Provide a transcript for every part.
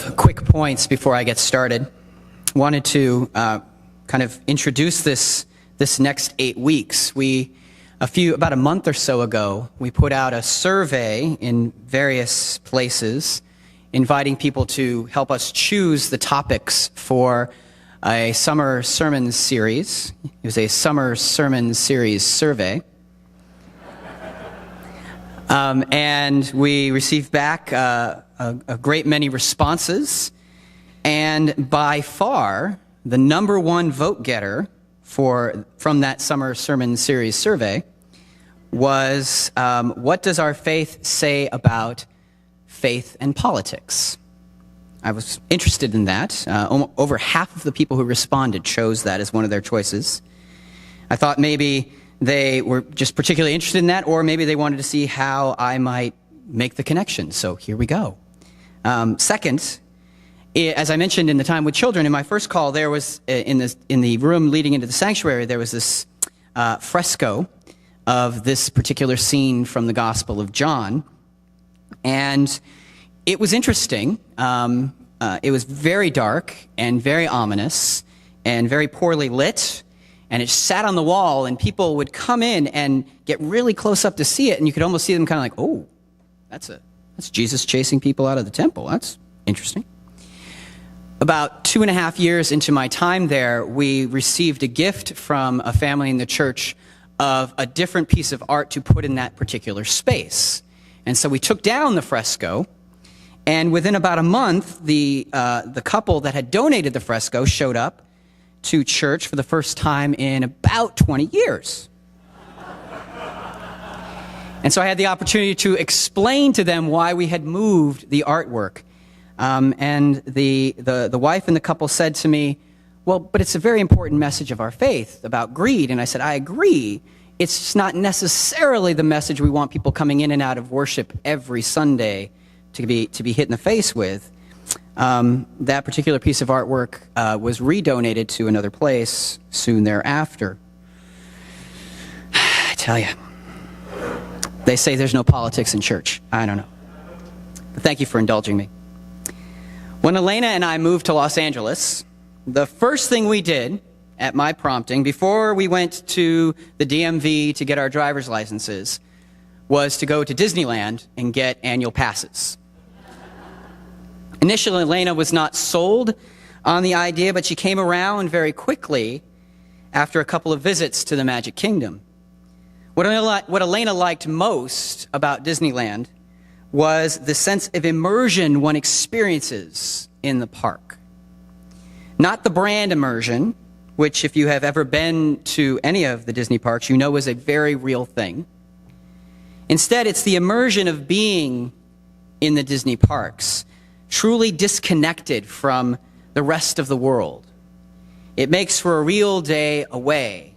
of quick points before I get started. Wanted to kind of introduce this next 8 weeks. About a month or so ago, we put out a survey in various places inviting people to help us choose the topics for a summer sermon series. It was a summer sermon series survey. And we received back a great many responses. And by far, the number one vote getter from that summer sermon series survey was, what does our faith say about faith and politics? I was interested in that. Over half of the people who responded chose that as one of their choices. I thought maybe they were just particularly interested in that, or maybe they wanted to see how I might make the connection. So here we go. Second, as I mentioned in the time with children, in my first call, there was in the room leading into the sanctuary, there was this fresco of this particular scene from the Gospel of John, and it was interesting. It was very dark and very ominous and very poorly lit, and it sat on the wall, and people would come in and get really close up to see it, and you could almost see them kind of like, oh, that's Jesus chasing people out of the temple. That's interesting. About 2.5 years into my time there, we received a gift from a family in the church of a different piece of art to put in that particular space. And so we took down the fresco, and within about a month, the couple that had donated the fresco showed up to church for the first time in about 20 years. And so I had the opportunity to explain to them why we had moved the artwork. And the wife and the couple said to me, well, but it's a very important message of our faith about greed. And I said, I agree. It's just not necessarily the message we want people coming in and out of worship every Sunday to be hit in the face with. That particular piece of artwork was redonated to another place soon thereafter. I tell you, they say there's no politics in church. I don't know. But thank you for indulging me. When Elena and I moved to Los Angeles, the first thing we did at my prompting, before we went to the DMV to get our driver's licenses, was to go to Disneyland and get annual passes. Initially, Elena was not sold on the idea, but she came around very quickly after a couple of visits to the Magic Kingdom. What Elena liked most about Disneyland was the sense of immersion one experiences in the park. Not the brand immersion, which if you have ever been to any of the Disney parks, you know is a very real thing. Instead, it's the immersion of being in the Disney parks, truly disconnected from the rest of the world. It makes for a real day away.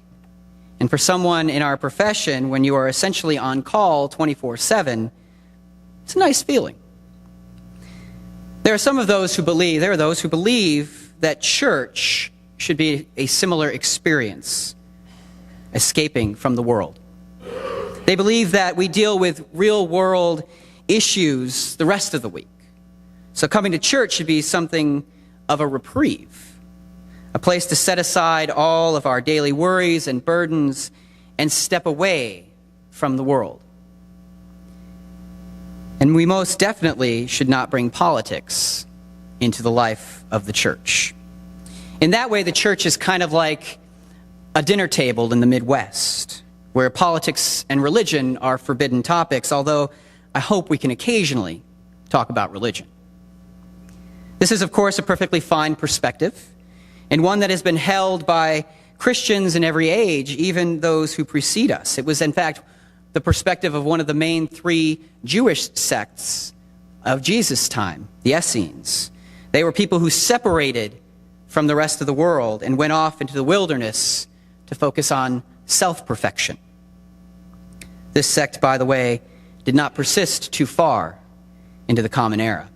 And for someone in our profession, when you are essentially on call 24/7, it's a nice feeling. There are those who believe that church should be a similar experience, escaping from the world. They believe that we deal with real-world issues the rest of the week. So coming to church should be something of a reprieve, a place to set aside all of our daily worries and burdens and step away from the world. And we most definitely should not bring politics into the life of the church. In that way, the church is kind of like a dinner table in the Midwest, where politics and religion are forbidden topics, although I hope we can occasionally talk about religion. This is, of course, a perfectly fine perspective, and one that has been held by Christians in every age, even those who precede us. It was, in fact, the perspective of one of the main 3 Jewish sects of Jesus' time, the Essenes. They were people who separated from the rest of the world and went off into the wilderness to focus on self-perfection. This sect, by the way, did not persist too far into the Common Era.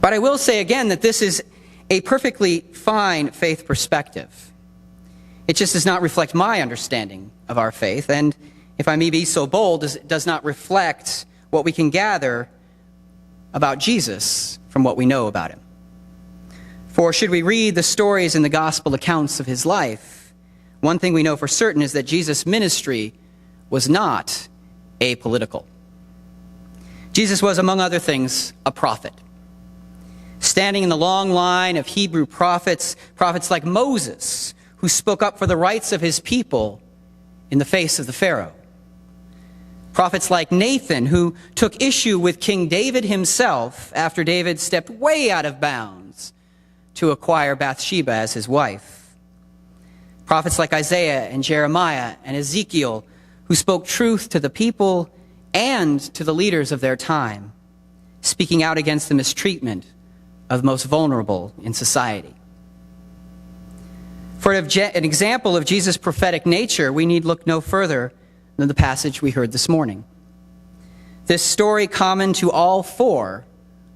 But I will say again that this is a perfectly fine faith perspective. It just does not reflect my understanding of our faith, and if I may be so bold, does not reflect what we can gather about Jesus from what we know about him. For should we read the stories in the gospel accounts of his life, one thing we know for certain is that Jesus' ministry was not apolitical. Jesus was, among other things, a prophet. Standing in the long line of Hebrew prophets like Moses, who spoke up for the rights of his people in the face of the Pharaoh. Prophets like Nathan, who took issue with King David himself after David stepped way out of bounds to acquire Bathsheba as his wife. Prophets like Isaiah and Jeremiah and Ezekiel, who spoke truth to the people and to the leaders of their time, speaking out against the mistreatment of the most vulnerable in society. For an example of Jesus' prophetic nature, we need look no further than the passage we heard this morning. This story common to all four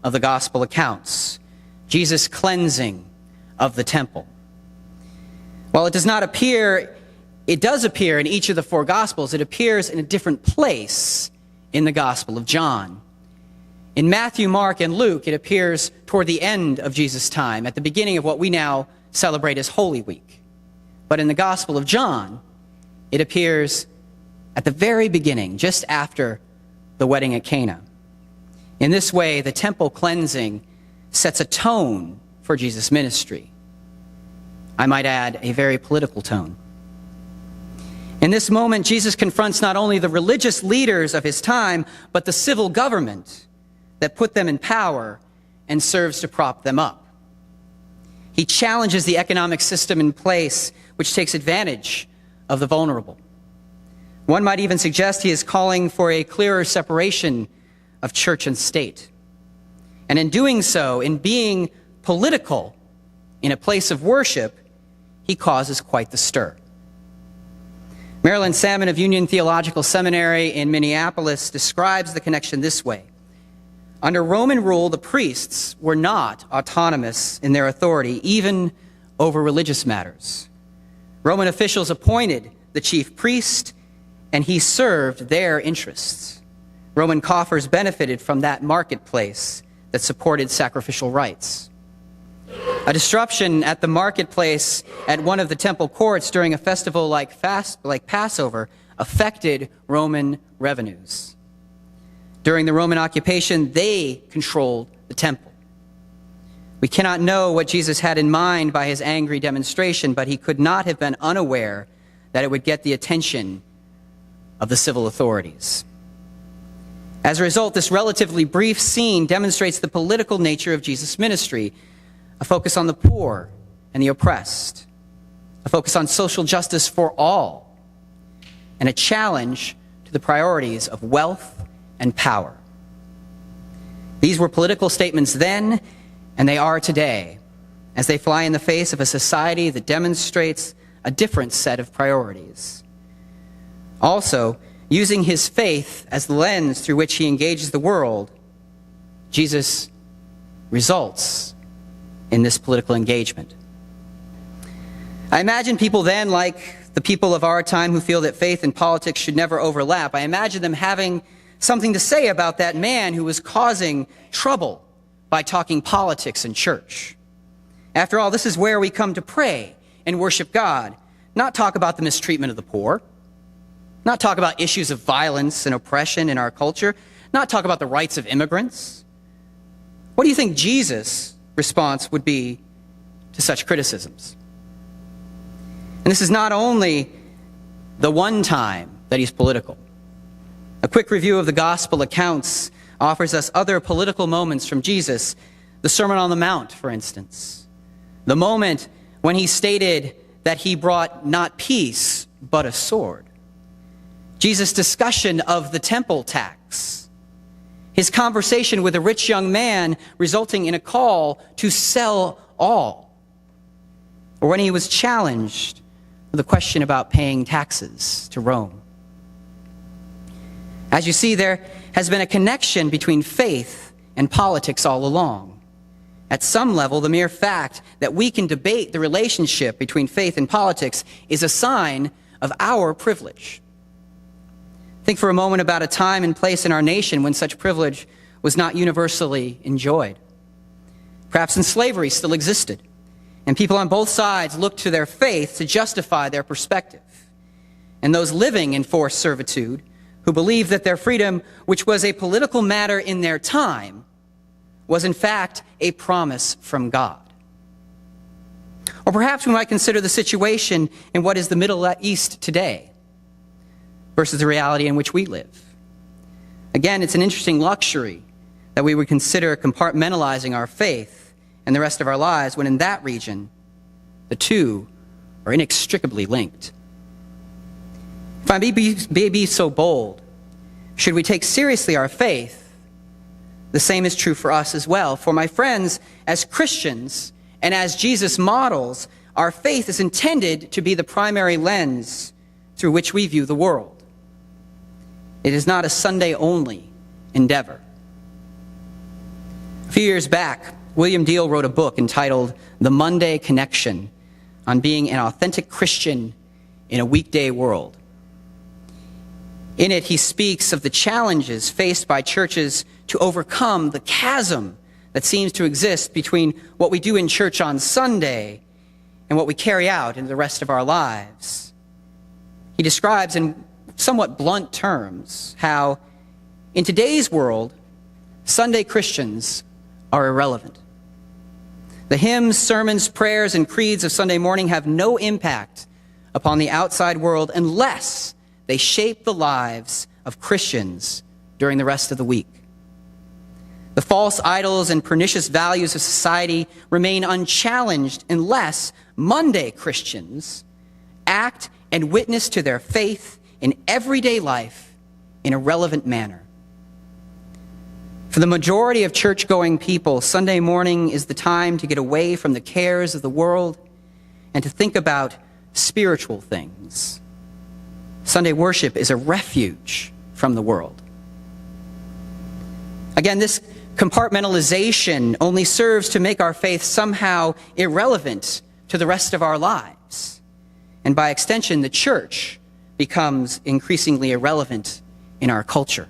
of the gospel accounts, Jesus' cleansing of the temple. While it does appear in each of the four gospels, it appears in a different place in the Gospel of John. In Matthew, Mark, and Luke, it appears toward the end of Jesus' time, at the beginning of what we now celebrate as Holy Week. But in the Gospel of John, it appears at the very beginning, just after the wedding at Cana. In this way, the temple cleansing sets a tone for Jesus' ministry. I might add, a very political tone. In this moment, Jesus confronts not only the religious leaders of his time, but the civil government that put them in power and serves to prop them up. He challenges the economic system in place, which takes advantage of the vulnerable. One might even suggest he is calling for a clearer separation of church and state. And in doing so, in being political in a place of worship, he causes quite the stir. Marilyn Salmon of Union Theological Seminary in Minneapolis describes the connection this way. Under Roman rule, the priests were not autonomous in their authority, even over religious matters. Roman officials appointed the chief priest, and he served their interests. Roman coffers benefited from that marketplace that supported sacrificial rites. A disruption at the marketplace at one of the temple courts during a festival like Passover affected Roman revenues. During the Roman occupation, they controlled the temple. We cannot know what Jesus had in mind by his angry demonstration, but he could not have been unaware that it would get the attention of the civil authorities. As a result, this relatively brief scene demonstrates the political nature of Jesus' ministry, a focus on the poor and the oppressed, a focus on social justice for all, and a challenge to the priorities of wealth and power. These were political statements then, and they are today, as they fly in the face of a society that demonstrates a different set of priorities. Also, using his faith as the lens through which he engages the world, Jesus results in this political engagement. I imagine people then, like the people of our time who feel that faith and politics should never overlap, I imagine them having something to say about that man who was causing trouble by talking politics in church. After all, this is where we come to pray and worship God, not talk about the mistreatment of the poor, not talk about issues of violence and oppression in our culture, not talk about the rights of immigrants. What do you think Jesus' response would be to such criticisms? And this is not only the one time that he's political. A quick review of the gospel accounts offers us other political moments from Jesus. The Sermon on the Mount, for instance. The moment when he stated that he brought not peace, but a sword. Jesus' discussion of the temple tax. His conversation with a rich young man resulting in a call to sell all. Or when he was challenged with a question about paying taxes to Rome. As you see, there has been a connection between faith and politics all along. At some level, the mere fact that we can debate the relationship between faith and politics is a sign of our privilege. Think for a moment about a time and place in our nation when such privilege was not universally enjoyed. Perhaps when slavery still existed, and people on both sides looked to their faith to justify their perspective. And those living in forced servitude, who believed that their freedom, which was a political matter in their time, was in fact a promise from God. Or perhaps we might consider the situation in what is the Middle East today versus the reality in which we live. Again, it's an interesting luxury that we would consider compartmentalizing our faith and the rest of our lives when in that region, the two are inextricably linked. If I may be so bold, should we take seriously our faith, the same is true for us as well. For my friends, as Christians and as Jesus models, our faith is intended to be the primary lens through which we view the world. It is not a Sunday-only endeavor. A few years back, William Deal wrote a book entitled The Monday Connection on being an authentic Christian in a weekday world. In it, he speaks of the challenges faced by churches to overcome the chasm that seems to exist between what we do in church on Sunday and what we carry out in the rest of our lives. He describes in somewhat blunt terms how, in today's world, Sunday Christians are irrelevant. The hymns, sermons, prayers, and creeds of Sunday morning have no impact upon the outside world unless they shape the lives of Christians during the rest of the week. The false idols and pernicious values of society remain unchallenged unless Monday Christians act and witness to their faith in everyday life in a relevant manner. For the majority of church-going people, Sunday morning is the time to get away from the cares of the world and to think about spiritual things. Sunday worship is a refuge from the world. Again, this compartmentalization only serves to make our faith somehow irrelevant to the rest of our lives. And by extension, the church becomes increasingly irrelevant in our culture.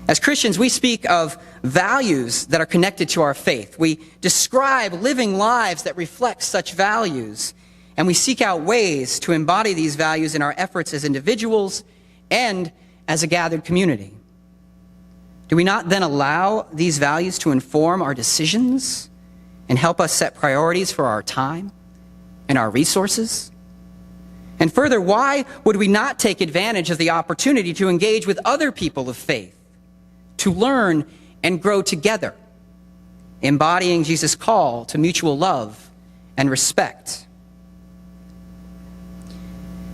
As Christians, we speak of values that are connected to our faith. We describe living lives that reflect such values, and we seek out ways to embody these values in our efforts as individuals and as a gathered community. Do we not then allow these values to inform our decisions and help us set priorities for our time and our resources? And further, why would we not take advantage of the opportunity to engage with other people of faith, to learn and grow together, embodying Jesus' call to mutual love and respect?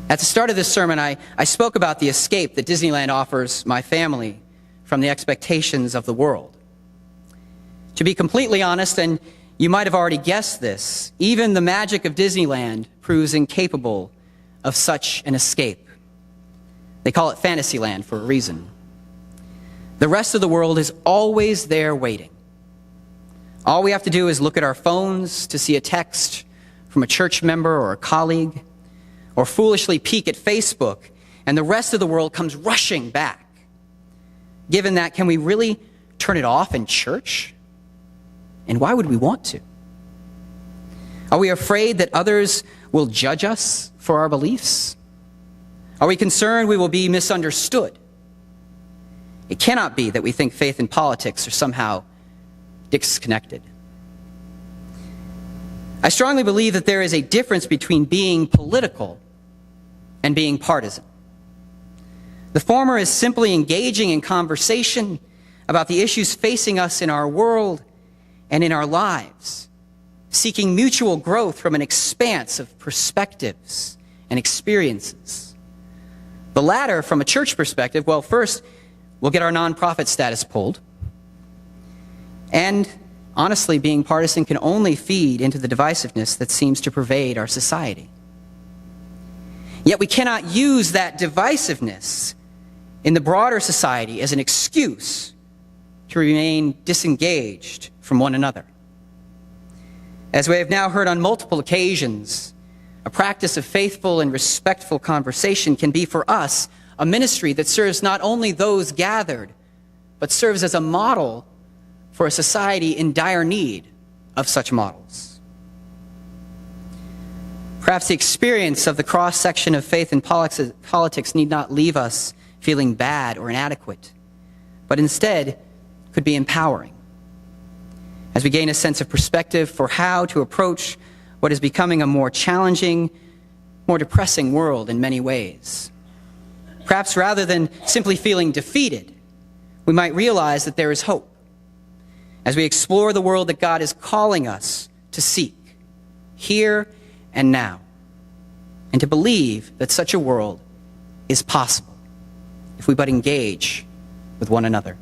At the start of this sermon, I spoke about the escape that Disneyland offers my family from the expectations of the world. To be completely honest, and you might have already guessed this, even the magic of Disneyland proves incapable of such an escape. They call it Fantasyland for a reason. The rest of the world is always there waiting. All we have to do is look at our phones to see a text from a church member or a colleague, or foolishly peek at Facebook, and the rest of the world comes rushing back. Given that, can we really turn it off in church? And why would we want to? Are we afraid that others will judge us for our beliefs? Are we concerned we will be misunderstood? It cannot be that we think faith and politics are somehow disconnected. I strongly believe that there is a difference between being political and being partisan. The former is simply engaging in conversation about the issues facing us in our world and in our lives, seeking mutual growth from an expanse of perspectives and experiences. The latter, from a church perspective, well, first, we'll get our nonprofit status pulled. And honestly, being partisan can only feed into the divisiveness that seems to pervade our society. Yet we cannot use that divisiveness in the broader society as an excuse to remain disengaged from one another. As we have now heard on multiple occasions, a practice of faithful and respectful conversation can be for us a ministry that serves not only those gathered, but serves as a model for a society in dire need of such models. Perhaps the experience of the cross-section of faith and politics need not leave us feeling bad or inadequate, but instead could be empowering, as we gain a sense of perspective for how to approach what is becoming a more challenging, more depressing world in many ways. Perhaps rather than simply feeling defeated, we might realize that there is hope as we explore the world that God is calling us to seek, here and now, and to believe that such a world is possible if we but engage with one another.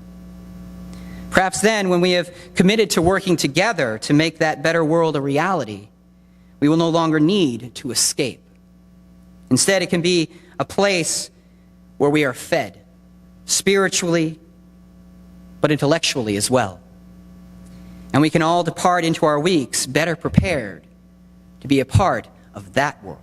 Perhaps then, when we have committed to working together to make that better world a reality, we will no longer need to escape. Instead, it can be a place where we are fed, spiritually, but intellectually as well. And we can all depart into our weeks better prepared to be a part of that world.